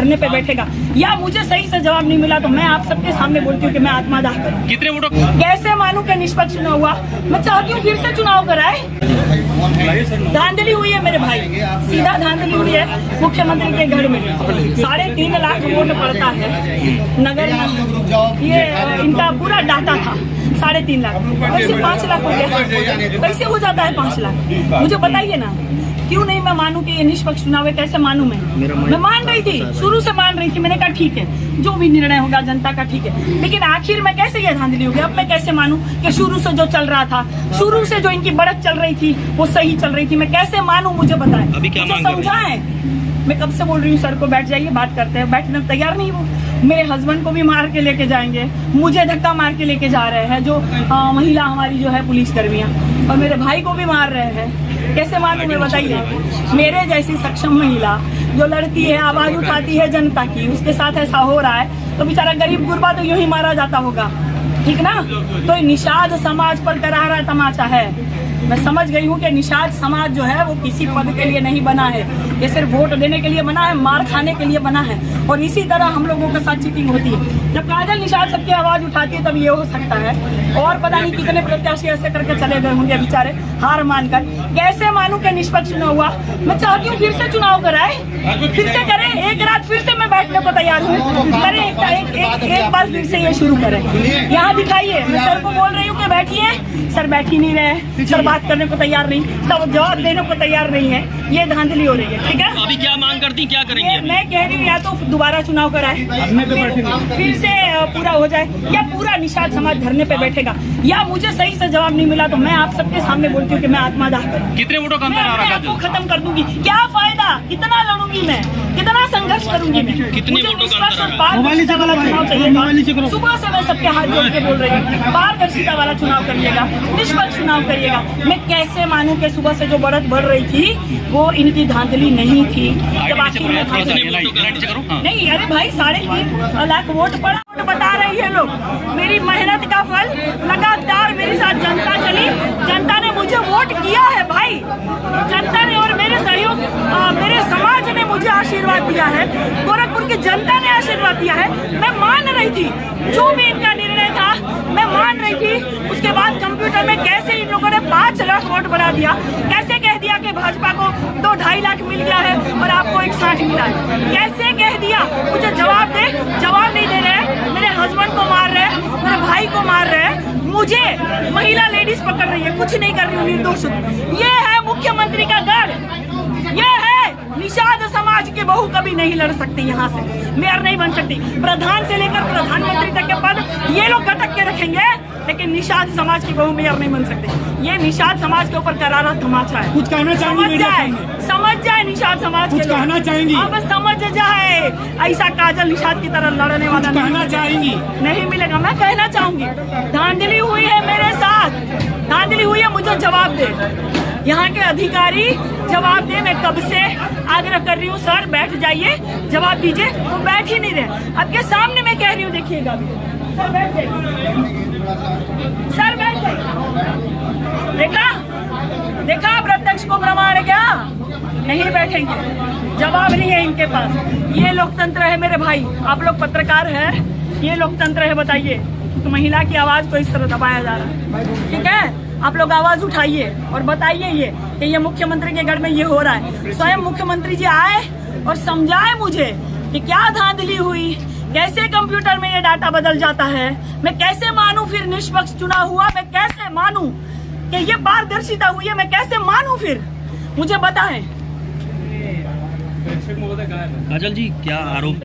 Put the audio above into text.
धरने पे बैठेगा या मुझे सही से जवाब नहीं मिला तो मैं आप सबके सामने बोलती हूँ कि मैं आत्मदाह करूँ। कितने वोटों कैसे मानूं कि निष्पक्ष चुनाव हुआ? मैं चाहती हूँ फिर से चुनाव कराए। धांधली हुई है मेरे भाई, सीधा धांधली हुई है मुख्यमंत्री के घर में। 3.5 लाख वोट पड़ता है नगर में, ये इनका पूरा डाटा था। 3.5 लाख कैसे 5 लाख हो गया? कैसे हो जाता है 5 लाख? मुझे बताइए ना, क्यों नहीं मैं मानूं कि ये निष्पक्ष चुनाव है? कैसे मानूं मैं मान रही थी, शुरू से मान रही थी। मैंने कहा ठीक है, जो भी निर्णय होगा जनता का ठीक है, लेकिन आखिर में कैसे ये धांधली हो गई? अब मैं कैसे मानूं कि शुरू से जो चल रहा था, शुरू से जो इनकी बढ़त चल रही थी वो सही चल रही थी? मैं कैसे मानूं? मुझे बताएं, मुझे समझाएं। मैं कब से बोल रही हूँ सर को बैठ जाइए, बात करते हैं। बैठने तैयार नहीं वो। मेरे हस्बैंड को भी मार के लेके जाएंगे, मुझे धक्का मार के लेके जा रहे हैं जो महिला हमारी जो है पुलिस कर्मियाँ, और मेरे भाई को भी मार रहे हैं। कैसे मानूं मैं बताइए? मेरे जैसी सक्षम महिला जो लड़ती है, आवाज उठाती है जनता की, उसके साथ ऐसा हो रहा है तो बेचारा गरीब गुरबा तो यूं ही मारा जाता होगा, ठीक ना? तो निषाद समाज पर करारा तमाचा है। मैं समझ गई हूँ कि निषाद समाज जो है वो किसी पद के लिए नहीं बना है, ये सिर्फ वोट देने के लिए बना है, मार खाने के लिए बना है। और इसी तरह हम लोगों के साथ चीटिंग होती है। जब काजल निषाद सबकी आवाज उठाती है तब ये हो सकता है। और पता नहीं कितने प्रत्याशी ऐसे करके चले गए होंगे बेचारे हार मानकर। कैसे मानूं कि निष्पक्ष चुनाव हुआ? मैं चाहती हूँ फिर से चुनाव कराए, फिर से करें, एक रात फिर से मैं बैठने को तैयार हूँ। करें एक बार फिर से ये शुरू करें। यहाँ दिखाइए, मैं सर को बोल रही हूँ कि बैठिए, सर बैठ ही नहीं रहे, सर बात करने को तैयार नहीं, सब जवाब देने को तैयार नहीं है। ये धांधली हो रही है, ठीक है? अभी क्या मांग करती, क्या करेंगे? मैं कह रही हूँ या तो दोबारा चुनाव कराए, फिर से पूरा हो जाए, या पूरा निषाद समाज धरने पे बैठेगा, या मुझे सही से जवाब नहीं मिला तो मैं आप सबके सामने बोलती हूँ कि मैं आत्मदाह करूँ। कितने वोटों का अंतर आ रहा है? खत्म कर दूंगी। क्या फायदा? कितना लड़ूंगी मैं, कितना संघर्ष करूंगी मैं? कितने वोटों का अंतर? सुबह से मैं सबके हाथ जोड़ के बोल रही हूँ, पारदर्शिता वाला चुनाव करिएगा, निष्पक्ष चुनाव करिएगा। मैं कैसे मानूं कि सुबह से जो बढ़त बढ़ रही थी वो इनकी धांधली नहीं थी? जब आखिर में नहीं, अरे भाई 3.5 लाख वोट पड़ा, वोट बता रही है लोग। मेरी मेहनत का फल, लगातार मेरे साथ जनता चली, जनता ने मुझे वोट किया है भाई, जनता ने, और मेरे सहयोग मेरे समाज ने मुझे आशीर्वाद दिया है, गोरखपुर की जनता ने आशीर्वाद दिया है। मैं मान रही थी जो भी इनका निर्णय था, मैं मान रही थी। उसके बाद कंप्यूटर में कैसे इन लोगों ने 5 लाख वोट बढ़ा दिया, कैसे कह दिया कि भाजपा को 2-2.5 लाख मिल गया है और आपको 160 मिला है, कैसे कह दिया? मुझे जवाब दे, जवाब नहीं दे रहे। मेरे हस्बैंड को मार रहे हैं, मेरे भाई को मार रहे हैं, मुझे महिला लेडीज पकड़ रही है, कुछ नहीं कर रही हूँ, निर्दोष। ये है मुख्यमंत्री का गढ़, ये है निषाद समाज की बहू कभी नहीं लड़ सकती, यहाँ से मेयर नहीं बन सकती। प्रधान से लेकर प्रधानमंत्री तक के पद ये लोग घटक के रखेंगे, लेकिन निषाद समाज की बहू मेयर नहीं बन सकती। ये निषाद समाज के ऊपर करारा तमाचा है। कुछ कहना चाहेंगे? समझ जाए निषाद समाज, कुछ कहना चाहेंगी? अब समझ जाए, ऐसा काजल निषाद की तरह लड़ने वाला कहना चाहेंगी? नहीं मिलेगा। मैं कहना चाहूंगी, धांधली हुई है मेरे साथ, धांधली हुई है, मुझे जवाब दे। यहाँ के अधिकारी जवाब दे। मैं कब से आग्रह कर रही हूँ, सर बैठ जाइए, जवाब दीजिए, वो बैठ ही नहीं रहे। आपके सामने मैं कह रही हूँ, देखिएगा, सर बैठ जाइए, सर बैठ जाइए। देखा प्रत्यक्ष को प्रमाण क्या? नहीं बैठेंगे, जवाब नहीं है इनके पास। ये लोकतंत्र है मेरे भाई, आप लोग पत्रकार हैं, ये लोकतंत्र है। बताइए तो महिला की आवाज को इस तरह दबाया जा रहा है, ठीक है? आप लोग आवाज उठाइए और बताइए ये कि ये मुख्यमंत्री के गढ़ में ये हो रहा है। स्वयं मुख्यमंत्री जी आए और समझाए मुझे कि क्या धांधली हुई, कैसे कंप्यूटर में ये डाटा बदल जाता है। मैं कैसे मानूं फिर निष्पक्ष चुनाव हुआ? मैं कैसे मानूं कि ये पारदर्शिता हुई है? मैं कैसे मानूं फिर? मुझे बताएं। काजल जी, क्या आरोप